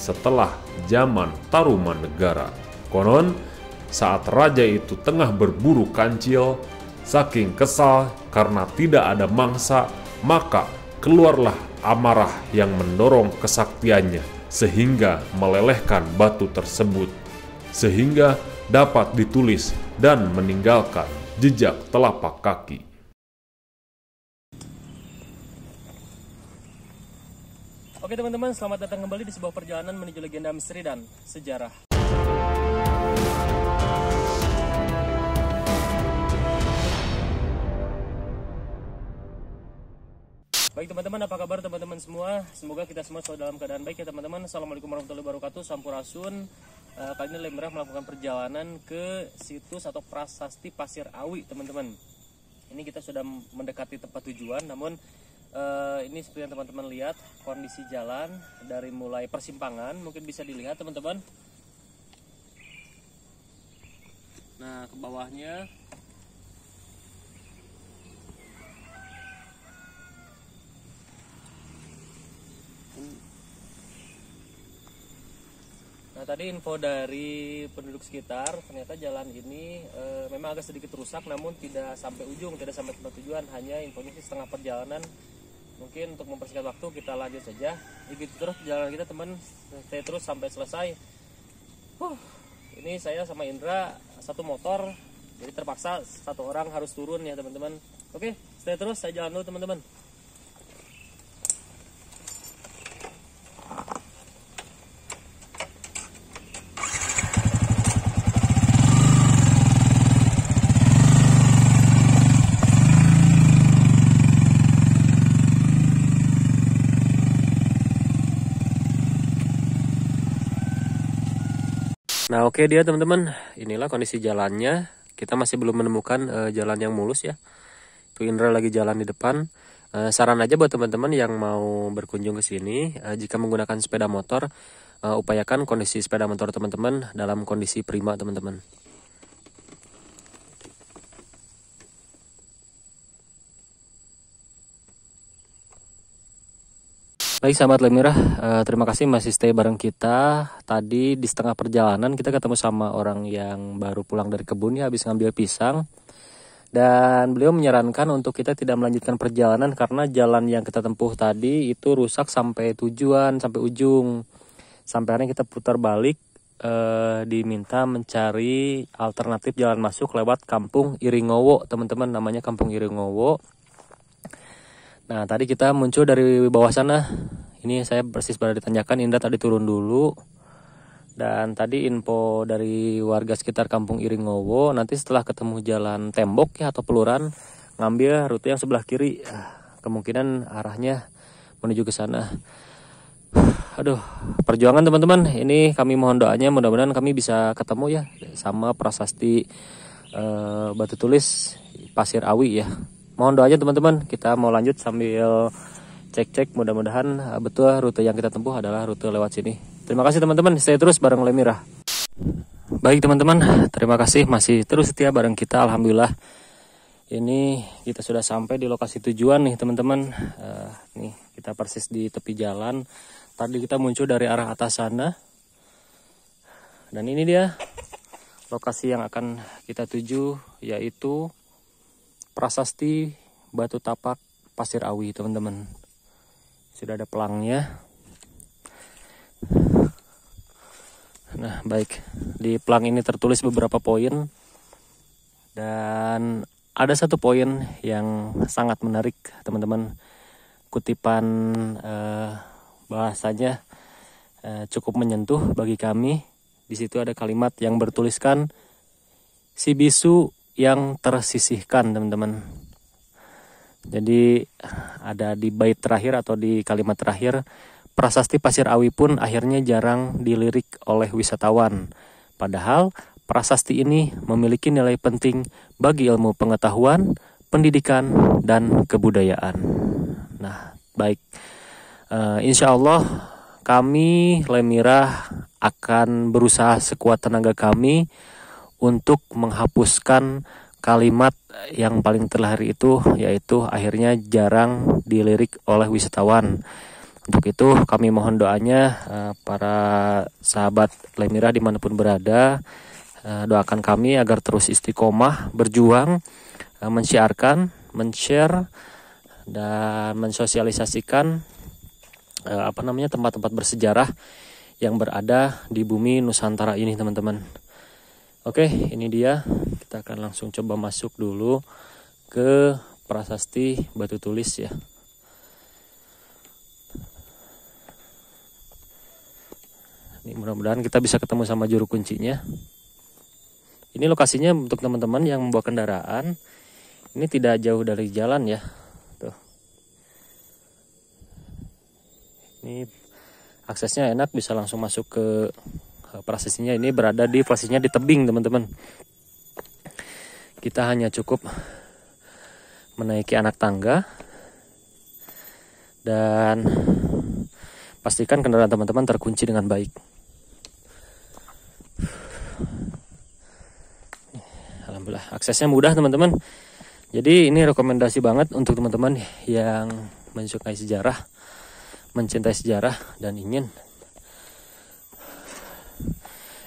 setelah zaman Tarumanegara. Konon, saat raja itu tengah berburu kancil, saking kesal karena tidak ada mangsa, maka keluarlah amarah yang mendorong kesaktiannya sehingga melelehkan batu tersebut, sehingga dapat ditulis dan meninggalkan jejak telapak kaki. Oke teman-teman, selamat datang kembali di sebuah perjalanan menuju legenda misteri dan sejarah. Baik teman-teman, apa kabar teman-teman semua? Semoga kita semua selalu dalam keadaan baik ya teman-teman. Assalamualaikum warahmatullahi wabarakatuh, Sampurasun. Kali ini Lemirah melakukan perjalanan ke situs atau prasasti Pasir Awi teman-teman. Ini kita sudah mendekati tempat tujuan, namun ini seperti yang teman-teman lihat kondisi jalan dari mulai persimpangan, mungkin bisa dilihat teman-teman. Nah, ke bawahnya nah, tadi info dari penduduk sekitar, ternyata jalan ini memang agak sedikit rusak, namun tidak sampai ujung, tidak sampai tempat tujuan. Hanya infonya sih setengah perjalanan. Mungkin untuk mempersingkat waktu kita lanjut saja. Ikuti terus perjalanan kita teman, stay terus sampai selesai. Ini saya sama Indra satu motor, jadi terpaksa satu orang harus turun ya teman-teman. Oke, stay terus, saya jalan dulu teman-teman. Nah oke dia teman-teman, inilah kondisi jalannya. Kita masih belum menemukan jalan yang mulus ya. Itu Indra lagi jalan di depan. Saran aja buat teman-teman yang mau berkunjung ke sini, jika menggunakan sepeda motor, upayakan kondisi sepeda motor teman-teman dalam kondisi prima teman-teman. Baik sahabat Lemirah, terima kasih masih stay bareng kita. Tadi di setengah perjalanan kita ketemu sama orang yang baru pulang dari kebun ya, habis ngambil pisang. Dan beliau menyarankan untuk kita tidak melanjutkan perjalanan karena jalan yang kita tempuh tadi itu rusak sampai tujuan, sampai ujung. Sampai akhirnya kita putar balik, diminta mencari alternatif jalan masuk lewat Kampung Iringowo teman-teman, namanya Kampung Iringowo. Nah tadi kita muncul dari bawah sana. Ini saya persis pada ditanyakan, Indra tadi turun dulu. Dan tadi info dari warga sekitar Kampung Iringowo, nanti setelah ketemu jalan tembok ya atau peluran, ngambil rute yang sebelah kiri. Kemungkinan arahnya menuju ke sana. Aduh, perjuangan teman-teman. Ini kami mohon doanya, mudah-mudahan kami bisa ketemu ya sama prasasti batu tulis Pasir Awi ya. Mohon doanya teman-teman, kita mau lanjut sambil cek-cek, mudah-mudahan betul rute yang kita tempuh adalah rute lewat sini. Terima kasih teman-teman, stay terus bareng Lemirah. Baik teman-teman, terima kasih masih terus setia bareng kita, alhamdulillah. Ini kita sudah sampai di lokasi tujuan nih teman-teman. Nih kita persis di tepi jalan. Tadi kita muncul dari arah atas sana. Dan ini dia lokasi yang akan kita tuju, yaitu Prasasti Batu Tapak Pasir Awi teman-teman. Sudah ada pelangnya. Nah baik, di pelang ini tertulis beberapa poin. Dan ada satu poin yang sangat menarik teman-teman. Kutipan bahasanya cukup menyentuh bagi kami. Di situ ada kalimat yang bertuliskan si bisu yang tersisihkan teman-teman. Jadi ada di bait terakhir atau di kalimat terakhir, prasasti Pasir Awi pun akhirnya jarang dilirik oleh wisatawan. Padahal prasasti ini memiliki nilai penting bagi ilmu pengetahuan, pendidikan, dan kebudayaan. Nah baik, insya Allah kami Lemirah akan berusaha sekuat tenaga kami untuk menghapuskan kalimat yang paling terlahir itu, yaitu akhirnya jarang dilirik oleh wisatawan. Untuk itu kami mohon doanya para sahabat Lemira dimanapun berada, doakan kami agar terus istiqomah berjuang, mensiarkan, men-share dan mensosialisasikan tempat-tempat bersejarah yang berada di bumi Nusantara ini, teman-teman. Oke, ini dia. Kita akan langsung coba masuk dulu ke prasasti batu tulis ya. Ini mudah-mudahan kita bisa ketemu sama juru kuncinya. Ini lokasinya untuk teman-teman yang membawa kendaraan. Ini tidak jauh dari jalan ya. Tuh. Ini aksesnya enak, bisa langsung masuk ke prasestinya. Ini berada di posisinya di tebing, teman-teman. Kita hanya cukup menaiki anak tangga dan pastikan kendaraan teman-teman terkunci dengan baik. Alhamdulillah, aksesnya mudah, teman-teman. Jadi ini rekomendasi banget untuk teman-teman yang menyukai sejarah, mencintai sejarah, dan ingin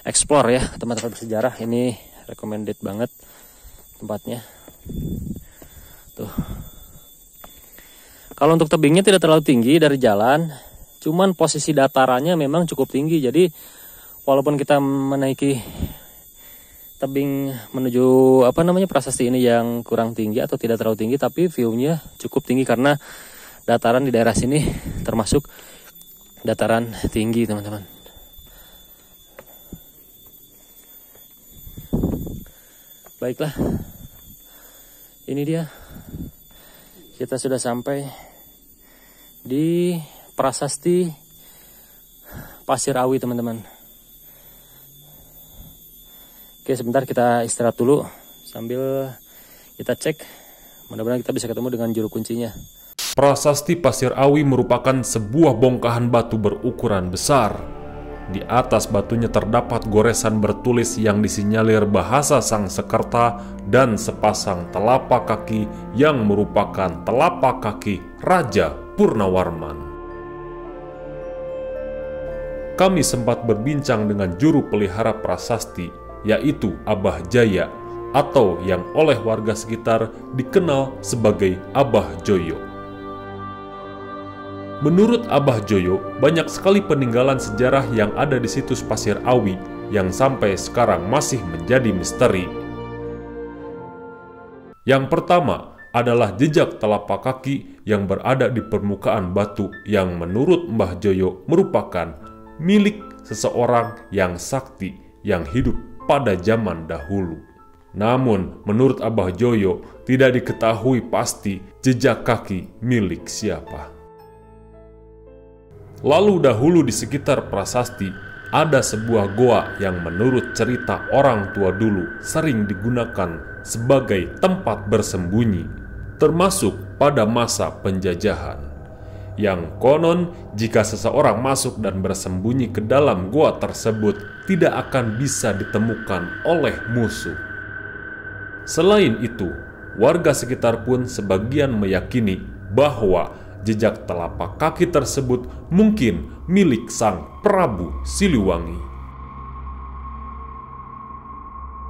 explore ya tempat-tempat bersejarah. Ini recommended banget tempatnya. Tuh. Kalau untuk tebingnya tidak terlalu tinggi dari jalan, cuman posisi datarannya memang cukup tinggi. Jadi walaupun kita menaiki tebing menuju prasasti ini yang kurang tinggi atau tidak terlalu tinggi, tapi view-nya cukup tinggi karena dataran di daerah sini termasuk dataran tinggi, teman-teman. Baiklah, ini dia, kita sudah sampai di prasasti Pasir Awi, teman-teman. Oke, sebentar kita istirahat dulu sambil kita cek. Mudah-mudahan kita bisa ketemu dengan juru kuncinya. Prasasti Pasir Awi merupakan sebuah bongkahan batu berukuran besar. Di atas batunya terdapat goresan bertulis yang disinyalir bahasa Sangsekerta dan sepasang telapak kaki yang merupakan telapak kaki Raja Purnawarman. Kami sempat berbincang dengan juru pelihara prasasti, yaitu Abah Jaya, atau yang oleh warga sekitar dikenal sebagai Abah Joyo. Menurut Abah Joyo, banyak sekali peninggalan sejarah yang ada di situs Pasir Awi yang sampai sekarang masih menjadi misteri. Yang pertama adalah jejak telapak kaki yang berada di permukaan batu yang menurut Mbah Joyo merupakan milik seseorang yang sakti yang hidup pada zaman dahulu. Namun, menurut Abah Joyo, tidak diketahui pasti jejak kaki milik siapa. Lalu dahulu di sekitar prasasti, ada sebuah goa yang menurut cerita orang tua dulu sering digunakan sebagai tempat bersembunyi, termasuk pada masa penjajahan. Yang konon, jika seseorang masuk dan bersembunyi ke dalam goa tersebut, tidak akan bisa ditemukan oleh musuh. Selain itu, warga sekitar pun sebagian meyakini bahwa jejak telapak kaki tersebut mungkin milik Sang Prabu Siliwangi.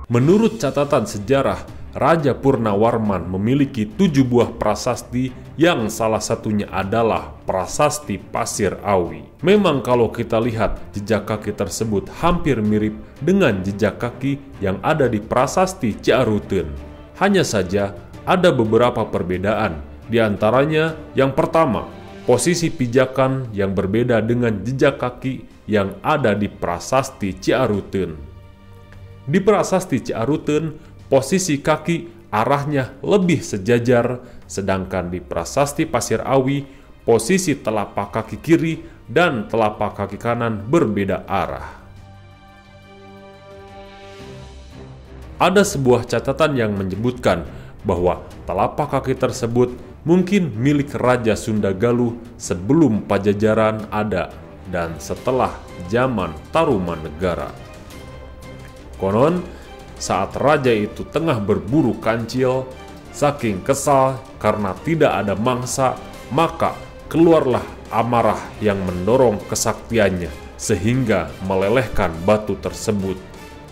Menurut catatan sejarah, Raja Purnawarman memiliki 7 buah prasasti yang salah satunya adalah Prasasti Pasir Awi. Memang kalau kita lihat jejak kaki tersebut hampir mirip dengan jejak kaki yang ada di Prasasti Ciaruten. Hanya saja ada beberapa perbedaan. Di antaranya yang pertama, posisi pijakan yang berbeda dengan jejak kaki yang ada di Prasasti Ciaruten. Di Prasasti Ciaruten, posisi kaki arahnya lebih sejajar, sedangkan di Prasasti Pasir Awi, posisi telapak kaki kiri dan telapak kaki kanan berbeda arah. Ada sebuah catatan yang menyebutkan bahwa telapak kaki tersebut mungkin milik Raja Sunda Galuh sebelum Pajajaran ada dan setelah zaman Tarumanegara. Konon, saat raja itu tengah berburu kancil, saking kesal karena tidak ada mangsa, maka keluarlah amarah yang mendorong kesaktiannya sehingga melelehkan batu tersebut,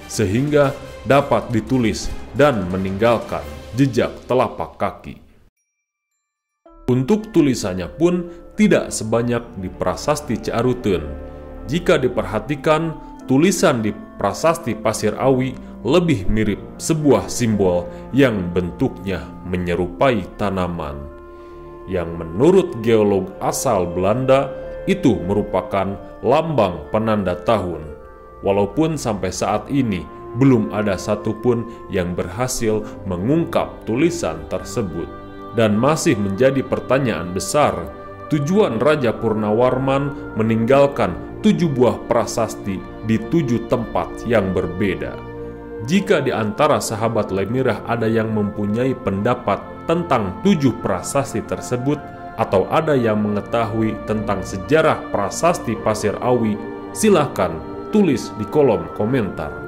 sehingga dapat ditulis dan meninggalkan jejak telapak kaki. Untuk tulisannya pun tidak sebanyak di Prasasti Caruteun. Jika diperhatikan, tulisan di Prasasti Pasir Awi lebih mirip sebuah simbol yang bentuknya menyerupai tanaman, yang menurut geolog asal Belanda itu merupakan lambang penanda tahun. Walaupun sampai saat ini belum ada satupun yang berhasil mengungkap tulisan tersebut. Dan masih menjadi pertanyaan besar, tujuan Raja Purnawarman meninggalkan 7 buah prasasti di 7 tempat yang berbeda. Jika di antara sahabat Lemirah ada yang mempunyai pendapat tentang 7 prasasti tersebut, atau ada yang mengetahui tentang sejarah Prasasti Pasir Awi, silahkan tulis di kolom komentar.